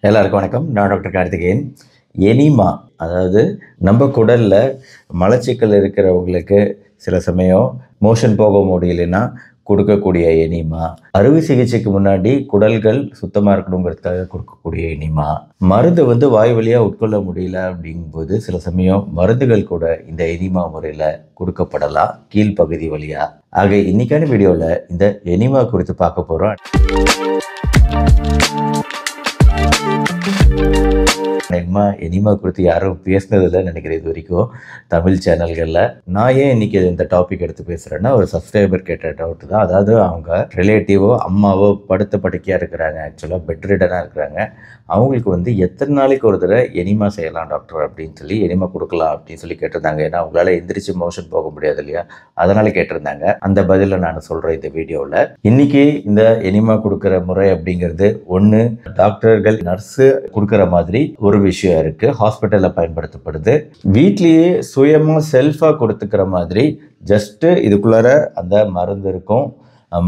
எல்லாருக்கும் வணக்கம். நான் டாக்டர் கார்த்திகேயன். எனிமா அதாவது நம்ம குடலில் மலச்சிக்கல் இருக்கிறவங்களுக்கு சில சமயம் மோஷன் போக முடியலைன்னா கொடுக்கக்கூடிய எனிமா, அறுவை சிகிச்சைக்கு முன்னாடி குடல்கள் சுத்தமாக இருக்கணுங்கிறதுக்காக கொடுக்கக்கூடிய எனிமா, மருந்து வாய் வழியாக உட்கொள்ள முடியல அப்படிங்கும்போது சில சமயம் மருந்துகள் கூட இந்த எனிமா முறையில் கொடுக்கப்படலாம் கீழ்ப்பகுதி வழியாக. ஆக இன்னைக்கான வீடியோவில் இந்த எனிமா குறித்து பார்க்க போகிறோம். எனிமா குறித்து யாரும் பேசினதில்லை நினைக்கிறேன் இது வரைக்கும் தமிழ் சேனல்களில். நான் ஏன் இன்னைக்கு இந்த டாபிக் எடுத்து பேசுகிறேன்னா, ஒரு சப்ஸ்கிரைபர் கேட்ட டவுட் தான். அதாவது அவங்க ரிலேட்டிவோ அம்மாவோ படுத்த படுக்கையாக இருக்கிறாங்க, ஆக்சுவலாக பெட் ரிடனாக இருக்கிறாங்க. அவங்களுக்கு எத்தனை நாளைக்கு ஒரு தடவை எனிமா செய்யலாம் டாக்டர் அப்படின்னு சொல்லி, எனிமா கொடுக்கலாம் அப்படின்னு சொல்லி கேட்டிருந்தாங்க. ஏன்னா அவங்களால எந்திரிச்சு மோஷன் போக முடியாது இல்லையா, அதனால கேட்டிருந்தாங்க. அந்த பதிலை நான் சொல்கிறேன் இந்த வீடியோவில். இன்னைக்கு இந்த எனிமா கொடுக்குற முறை அப்படிங்கிறது ஒன்று டாக்டர்கள் நர்ஸு கொடுக்குற மாதிரி ஒரு விஷயம் இருக்கு, ஹாஸ்பிட்டலில் பயன்படுத்தப்படுது. வீட்லேயே சுயமாக செல்ஃபாக கொடுத்துக்கிற மாதிரி ஜஸ்ட் இதுக்குள்ளார அந்த மருந்து இருக்கும்.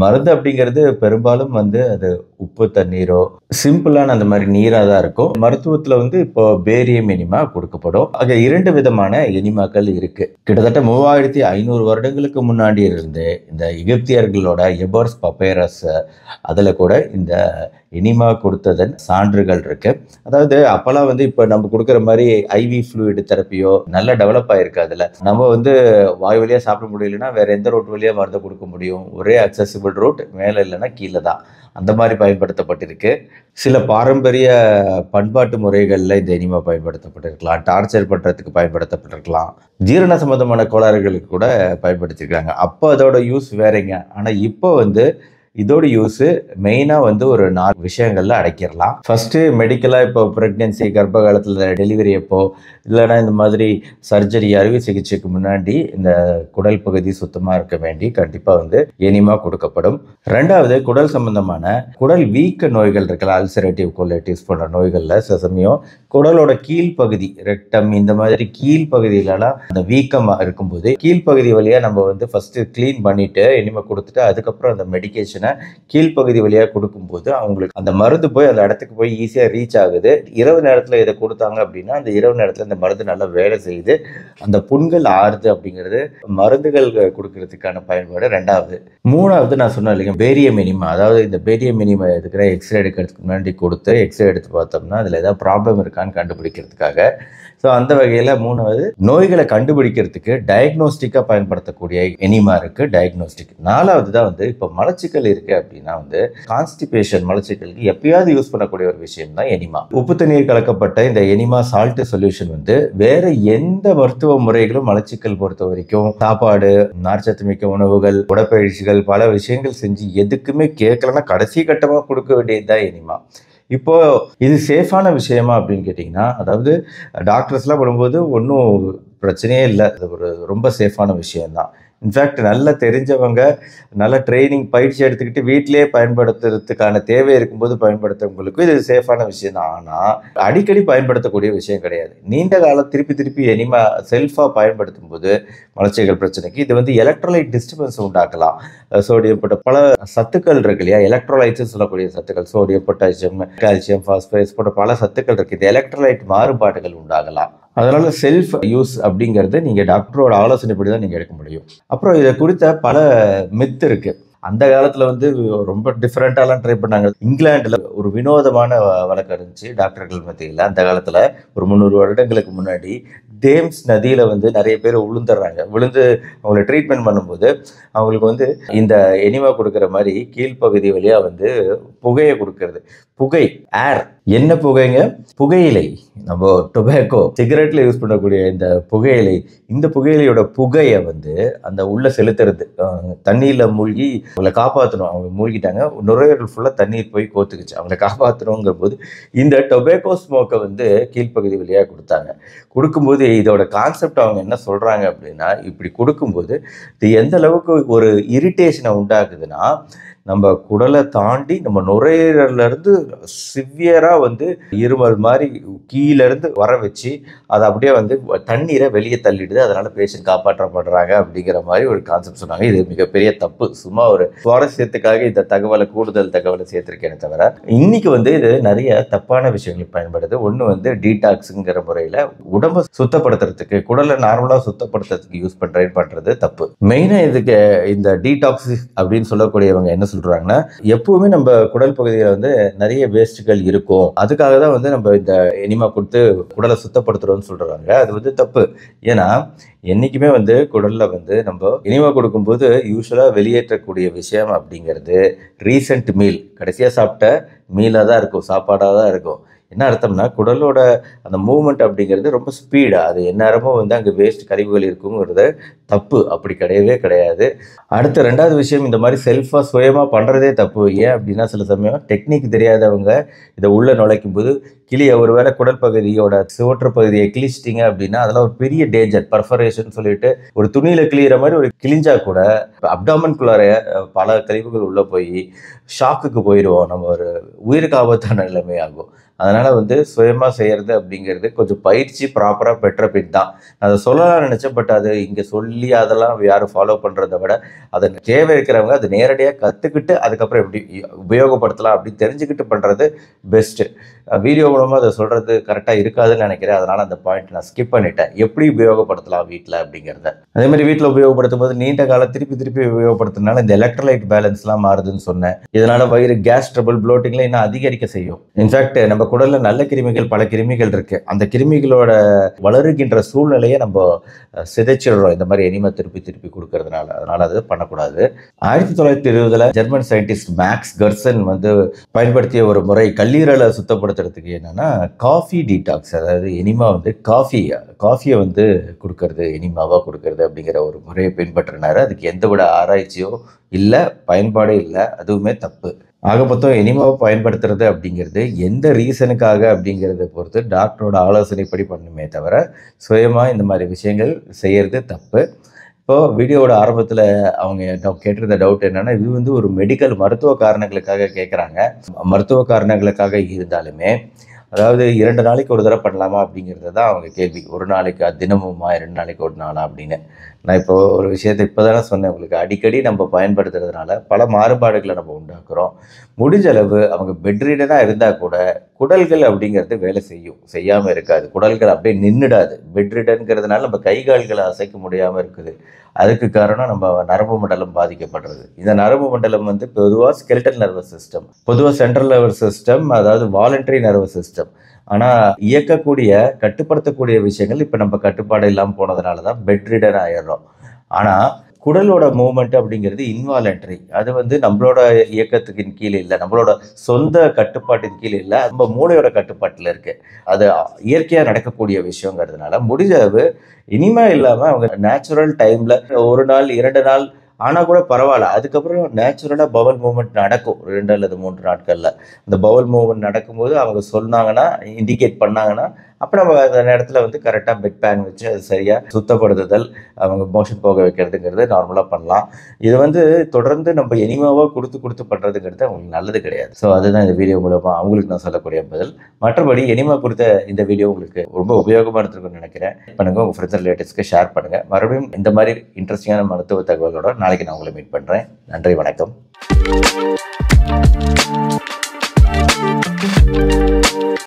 மருந்து அப்படிங்கிறது பெரும்பாலும் அது உப்பு தண்ணீரோ சிம்பிளான அந்த மாதிரி நீராக தான் இருக்கும். மருத்துவத்தில் இப்போ பேரியம் எனிமா கொடுக்கப்படும். ஆக இரண்டு விதமான எனிமாக்கள் இருக்கு. கிட்டத்தட்ட 3500 வருடங்களுக்கு முன்னாடி இருந்து இந்த எகிப்தியர்களோட எபர்ஸ் பப்பேரஸ் அதில் கூட இந்த எனிமா கொடுத்ததன் சான்றுகள் இருக்கு. அதாவது அப்பெல்லாம் இப்போ நம்ம கொடுக்குற மாதிரி ஐவி ஃப்ளூயிட் தெரப்பியோ நல்ல டெவலப் ஆயிருக்கு. அதில் நம்ம வாய் வழியாக சாப்பிட முடியலன்னா வேற எந்த ரூட் வழியாக மருந்து கொடுக்க முடியும்? ஒரே அக்சசிபிள் ரூட், மேலே இல்லைன்னா கீழே தான். அந்த மாதிரி பயன்படுத்தப்பட்டிருக்கு. சில பாரம்பரிய பண்பாட்டு முறைகளில் இந்த எனிமா பயன்படுத்தப்பட்டிருக்கலாம், டார்ச்சர் பண்ணுறதுக்கு பயன்படுத்தப்பட்டிருக்கலாம், ஜீரண சம்பந்தமான கோளாறுகளுக்கு கூட பயன்படுத்தியிருக்காங்க. அப்போ அதோட யூஸ் வேறங்க. ஆனால் இப்போ இதோட யூஸு மெயினாக ஒரு 4 விஷயங்கள்ல அடைக்கிடலாம். ஃபர்ஸ்ட்டு மெடிக்கலாக இப்போ ப்ரெக்னென்சி, கர்ப்ப காலத்தில் டெலிவரி அப்போ, இல்லைன்னா இந்த மாதிரி சர்ஜரி அறுவை சிகிச்சைக்கு முன்னாடி இந்த குடல் பகுதி சுத்தமாக இருக்க வேண்டி கண்டிப்பாக எனிமா கொடுக்கப்படும். ரெண்டாவது, குடல் சம்பந்தமான குடல் வீக்க நோய்கள் இருக்குல்ல, அல்சரேட்டிவ் கொலைட்டிஸ் போன்ற நோய்களில் சில சமயம் குடலோட கீழ்ப்பகுதி ரெக்டம் இந்த மாதிரி கீழ்ப்பகுதியிலலாம் அந்த வீக்கமாக இருக்கும்போது கீழ்ப்பகுதி வழியாக நம்ம ஃபஸ்ட்டு க்ளீன் பண்ணிவிட்டு எனிமா கொடுத்துட்டு அதுக்கப்புறம் அந்த மெடிக்கேஷன் கீழ்ப்பகுதி வழியாக கொடுக்கும்போது அவங்களுக்கு அந்த மருந்து போய் அந்த இடத்துக்கு போய் ஈஸியாக ரீச் ஆகுது. இரவு நேரத்தில் இதை கொடுத்தாங்க அப்படின்னா அந்த இரவு நேரத்தில் அந்த மருந்து நல்லா வேலை செய்யுது, அந்த புண்கள் ஆறுது அப்படிங்கிறது மருந்துகள் கொடுக்கறதுக்கான பயன்பாடு ரெண்டாவது. மூணாவது, நான் சொன்னேன் இல்லைங்க பேரியம் எனிமா, அதாவது இந்த பேரியம் எனிமா எடுக்கிற எக்ஸ்ரே எடுக்கிறதுக்கு முன்னாடி கொடுத்து எக்ஸ்ரே எடுத்து பார்த்தோம்னா அதில் ஏதாவது ப்ராப்ளம் இருக்கான்னு கண்டுபிடிக்கிறதுக்காக. ஸோ அந்த வகையில் மூணாவது, நோய்களை கண்டுபிடிக்கிறதுக்கு டயக்னோஸ்டிக்காக பயன்படுத்தக்கூடிய எனிமா இருக்குது, டயக்னோஸ்டிக். நாலாவது தான் இப்போ மலச்சிக்கல் இருக்குது அப்படின்னா கான்ஸ்டிபேஷன் மலச்சிக்கலுக்கு எப்பயாவது யூஸ் பண்ணக்கூடிய ஒரு விஷயம் தான் எனிமா. உப்பு தண்ணீர் கலக்கப்பட்ட இந்த எனிமா சால்ட் சொல்யூஷன் வேற எந்த மருத்துவ முறைகளும் மலச்சிக்கல் பொறுத்த வரைக்கும் சாப்பாடு, நார்ச்சத்து மிக்க உணவுகள், உடற்பயிற்சிகள், பல விஷயங்கள் செஞ்சு எதுக்குமே கேட்கலன்னா கடைசி கட்டமாக கொடுக்க வேண்டியது தான் எனிமா. இப்போ இது சேஃபான விஷயமா அப்படின்னு கேட்டிங்கன்னா, அதாவது டாக்டர்ஸ்லாம் பண்ணும்போது ஒன்றும் பிரச்சனையே இல்லை, அது ரொம்ப சேஃபான விஷயம்தான். இன்ஃபேக்ட் நல்லா தெரிஞ்சவங்க நல்ல ட்ரைனிங் பயிற்சி எடுத்துக்கிட்டு வீட்டிலேயே பயன்படுத்துறதுக்கான தேவை இருக்கும்போது பயன்படுத்துறவங்களுக்கும் இது சேஃபான விஷயம் தான். ஆனால் அடிக்கடி பயன்படுத்தக்கூடிய விஷயம் கிடையாது. நீண்ட காலம் திருப்பி எனிமா செல்ஃபாக பயன்படுத்தும் போது மலச்சிக்கல் பிரச்சனைக்கு இது எலக்ட்ரோலைட் டிஸ்டர்பன்ஸ் உண்டாக்கலாம். சோடியம் போட்ட பல சத்துக்கள் இருக்கு இல்லையா, எலக்ட்ரோலைட்ஸ் சொல்லக்கூடிய சத்துக்கள், சோடியம், பொட்டாசியம், கால்சியம், பாஸ்பரஸ் போன்ற பல சத்துக்கள் இருக்கு. இது எலக்ட்ரோலைட் மாறுபாடுகள் உண்டாகலாம். அதனால செல்ஃப் யூஸ் அப்படிங்கிறது நீங்கள் டாக்டரோட ஆலோசனைப்படி தான் நீங்கள் எடுக்க முடியும். அப்புறம் இதை குறித்த பல மித்து இருக்கு. அந்த காலத்தில் ரொம்ப டிஃப்ரெண்ட்டாலாம் ட்ரை பண்ணாங்க. இங்கிலாண்டில் ஒரு வினோதமான வழக்கம் இருந்துச்சு டாக்டர்கள் மத்தியில். அந்த காலத்தில் ஒரு 300 வருடங்களுக்கு முன்னாடி தேம்ஸ் நதியில் நிறைய பேர் விழுந்து அவங்கள ட்ரீட்மெண்ட் பண்ணும்போது அவங்களுக்கு இந்த எனிமா கொடுக்குற மாதிரி கீழ்ப்பகுதி வழியாக புகையை கொடுக்கறது. புகை, ஏர், என்ன புகைங்க? புகையிலை. நம்ம டொபாக்கோ சிகரெட்டில் யூஸ் பண்ணக்கூடிய இந்த புகையிலை, இந்த புகையிலையோட புகையை அந்த உள்ள செலுத்துறது, தண்ணியில் மூழ்கி அவங்கள காப்பாற்றணும். அவங்க மூழ்கிட்டாங்க, நுரையீரல் ஃபுல்லாக தண்ணீர் போய் கோத்துக்குச்சு, அவங்கள காப்பாற்றணுங்கிற போது இந்த டொபாக்கோ ஸ்மோக்கை கீழ்ப்பகுதி வழியாக கொடுக்கும்போது இதோட கான்செப்ட் அவங்க என்ன சொல்கிறாங்க அப்படின்னா, இப்படி கொடுக்கும்போது இது எந்த அளவுக்கு ஒரு இரிட்டேஷனை உண்டாக்குதுன்னா, நம்ம குடலை தாண்டி நம்ம நுரையீரல்ல இருந்து சிவியரா வந்து இருமல் மாதிரி கீழே இருந்து வர வச்சு அதை அப்படியே வந்து தண்ணீரை வெளியே தள்ளிடுது. அதனால பேஷண்ட் காப்பாற்றப்படுறாங்க அப்படிங்கிற மாதிரி ஒரு கான்செப்ட் சொன்னாங்க. இது மிகப்பெரிய தப்பு. சும்மா ஒரு சுவாரஸ்யத்துக்காக இந்த தகவலை கூடுதல் தகவலை சேர்த்திருக்கேனே தவிர இன்னைக்கு வந்து இது நிறைய தப்பான விஷயங்களுக்கு பயன்படுது. ஒன்று வந்து டீடாக்ஸுங்கிற முறையில் உடம்பை சுத்தப்படுத்துறதுக்கு குடலை நார்மலாக சுத்தப்படுத்துறதுக்கு யூஸ் பண்றது தப்பு. மெயினாக இதுக்கு இந்த டீடாக்ஸ் அப்படின்னு சொல்லக்கூடியவங்க என்ன சொல்றாங்கன்னா, எப்பவுமே நம்ம குடல் பகுதியில் வந்து நிறைய வேஸ்ட்டுகள் இருக்கும், அதுக்காக தான் வந்து நம்ம இந்த எனிமா கொடுத்து குடலை சுத்தப்படுத்துறோம்னு சொல்றாங்க. அது வந்து தப்பு. ஏன்னா என்னைக்குமே வந்து குடல்ல வந்து நம்ம எனிமா கொடுக்கும்போது யூஸ்வலா வெளியேற்றக்கூடிய விஷயம் அப்படிங்கிறது ரீசெண்ட் மீல், கடைசியா சாப்பிட்ட மீலாக தான் இருக்கும், சாப்பாடாக தான் இருக்கும். என்ன அர்த்தம்னா குடலோட அந்த மூவ்மெண்ட் அப்படிங்கிறது ரொம்ப ஸ்பீடா, அது எந்நேரமும் வந்து அங்கே வேஸ்ட் கழிவுகள் இருக்குங்கிறது தப்பு. அப்படி கிடையவே கிடையாது. அடுத்த ரெண்டாவது விஷயம், இந்த மாதிரி செல்ஃபாக சுயமாக பண்ணுறதே தப்பு. ஏன் அப்படின்னா சில சமயம் டெக்னிக் தெரியாதவங்க இதை உள்ளே நுழைக்கும் போது ஒருவேளை குடல் பகுதியோட சுவற்று பகுதியை கிழிச்சிட்டிங்க அப்படின்னா அதெல்லாம் ஒரு பெரிய டேஞ்சர். பர்ஃபரேஷன் சொல்லிட்டு ஒரு துணியில் கிழிகிற மாதிரி ஒரு கிழிஞ்சா கூட அப்டாமனுக்குள்ளார பல கழிவுகள் உள்ளே போய் ஷாக்குக்கு போயிடுவோம். நம்ம ஒரு உயிருக்கு ஆபத்தான நிலைமை ஆகும். அதனால் வந்து சுயமாக செய்கிறது அப்படிங்கிறது கொஞ்சம் பயிற்சி ப்ராப்பராக பெற்ற பின் தான். அதை சொல்லலாம் நினச்சேன், பட் அது இங்கே சொல்லி அதெல்லாம் யாரும் ஃபாலோ பண்ணுறதை விட அதை தேவை இருக்கிறவங்க அதை நேரடியாக கற்றுக்கிட்டு அதுக்கப்புறம் எப்படி உபயோகப்படுத்தலாம் அப்படின்னு தெரிஞ்சுக்கிட்டு பண்ணுறது பெஸ்ட்டு. வீடியோ மூலமாக அதை சொல்கிறது கரெக்டாக இருக்காதுன்னு நினைக்கிறேன். அதனால் அந்த பாயிண்ட் நான் ஸ்கிப் பண்ணிட்டேன். எப்படி உபயோகப்படுத்தலாம் வீட்டில் அப்படிங்கிறத. அதே மாதிரி வீட்டில் உபயோகப்படுத்தும் போது நீண்ட காலம் திருப்பி உபயோகப்படுத்துறதுனால இந்த எலக்ட்ரோலைட் பேலன்ஸ்லாம் மாறுதுன்னு சொன்னேன். இதனால் வயிறு கேஸ் ட்ரபிள் ப்ளோட்டிங்லாம் இன்னும் அதிகரிக்க செய்யும். இன்ஃபேக்ட் நம்ம குடல்ல நல்ல கிருமிகள், பல கிருமிகள் இருக்கு. அந்த கிருமிகளோட வளருகின்ற சூழ்நிலையை நம்ம சிதைச்சிடுறோம் இந்த மாதிரி எனிமா திருப்பி கொடுக்கறதுனால. அதனால அது பண்ணக்கூடாது. 1920 ஜெர்மன் சயின்டிஸ்ட் மேக்ஸ் கர்சன் வந்து பயன்படுத்திய ஒரு முறை கல்லீரலை சுத்தப்படுத்துறதுக்கு என்னன்னா காஃபி டீடாக்ஸ். அதாவது எனிமா வந்து காஃபியை வந்து கொடுக்கறது, எனிமாவா கொடுக்கறது அப்படிங்கிற ஒரு முறையை பின்பற்றினாரு. அதுக்கு எந்த விட ஆராய்ச்சியோ இல்லை, பயன்பாடே இல்லை, அதுவுமே தப்பு. ஆக மொத்தம் எனிமாவை பயன்படுத்துறது அப்படிங்கிறது எந்த ரீசனுக்காக அப்படிங்கிறத பொறுத்து டாக்டரோட ஆலோசனைப்படி பண்ணுமே தவிர சுயமாக இந்த மாதிரி விஷயங்கள் செய்கிறது தப்பு. இப்போது வீடியோவோட ஆரம்பத்தில் அவங்க கேட்டிருந்த டவுட் என்னென்னா, இது வந்து ஒரு மருத்துவ காரணங்களுக்காக கேட்குறாங்க. மருத்துவ காரணங்களுக்காக இருந்தாலுமே அதாவது 2 நாளைக்கு ஒரு தடவை பண்ணலாமா அப்படிங்கிறது தான் அவங்க கேள்வி. ஒரு நாளைக்கு தினமுமா, 2 நாளைக்கு ஒரு நாளா அப்படின்னு. நான் இப்போ ஒரு விஷயத்தை இப்போ தானே சொன்னேன் உங்களுக்கு. அடிக்கடி நம்ம பயன்படுத்துறதுனால பல மாறுபாடுகளை நம்ம உண்டாக்குறோம். முடிஞ்ச அளவு அவங்க பெட்ரீடனாக இருந்தால் கூட குடல்கள் அப்படிங்கிறது வேலை செய்யாமல் இருக்காது. குடல்கள் அப்படியே நின்றுடாது. பெட்ரீடன்கிறதுனால நம்ம கை கால்களை அசைக்க முடியாமல் இருக்குது. அதுக்கு காரணம் நம்ம நரம்பு மண்டலம் பாதிக்கப்படுறது. இந்த நரம்பு மண்டலம் வந்து பொதுவாக ஸ்கெல்டல் நர்வஸ் சிஸ்டம், பொதுவாக சென்ட்ரல் நர்வஸ் சிஸ்டம், அதாவது வாலண்டரி நர்வஸ் சிஸ்டம். ஆனால் கட்டுப்படுத்தக்கூடிய விஷயங்கள் இப்போ நம்ம கட்டுப்பாடு இல்லாமல் போனதுனால தான் பெட்ரிடன் ஆயிடுறோம். ஆனால் குடலோட மூவ்மெண்ட் அப்படிங்கிறது இன்வாலண்டரி. அது வந்து நம்மளோட இயக்கத்துக்கு கீழே இல்லை, நம்மளோட சொந்த கட்டுப்பாட்டின் கீழே இல்லை, நம்ம மூளையோட கட்டுப்பாட்டில் இருக்குது. அது இயற்கையாக நடக்கக்கூடிய விஷயங்கிறதுனால முடிஞ்ச அளவு இனிமே இல்லாமல் அவங்க நேச்சுரல் டைமில் 1 நாள் 2 நாள் ஆனால் கூட பரவாயில்ல, அதுக்கப்புறம் நேச்சுரலாக பவல் மூவ்மெண்ட் நடக்கும் 2 அல்லது 3 நாட்களில். அந்த பவல் மூவ்மெண்ட் நடக்கும்போது அவங்க சொன்னாங்கன்னா, இண்டிகேட் பண்ணாங்கன்னா, அப்போ நம்ம அந்த நேரத்தில் வந்து கரெக்டாக பெட் பேன் வச்சு அது சரியாக சுத்தப்படுத்துதல், அவங்க மோஷன் போக வைக்கிறதுங்கிறது நார்மலாக பண்ணலாம். இது வந்து தொடர்ந்து நம்ம எனிமாவாக கொடுத்து பண்ணுறதுங்கிறது அவங்களுக்கு நல்லது கிடையாது. ஸோ அதுதான் இந்த வீடியோ மூலமாக அவங்களுக்கு நான் சொல்லக்கூடிய பதில். மற்றபடி எனிமா கொடுத்த இந்த வீடியோ உங்களுக்கு ரொம்ப உபயோகமாக இருந்திருக்கும்னு நினைக்கிறேன். பண்ணுங்கள், உங்கள் ஃப்ரெண்ட்ஸ் ரிலேட்டிவ்ஸ்க்கு ஷேர் பண்ணுங்கள். மறுபடியும் இந்த மாதிரி இன்ட்ரெஸ்டிங்கான மருத்துவ தகவலோட நாளைக்கு நான் உங்களை மீட் பண்ணுறேன். நன்றி, வணக்கம்.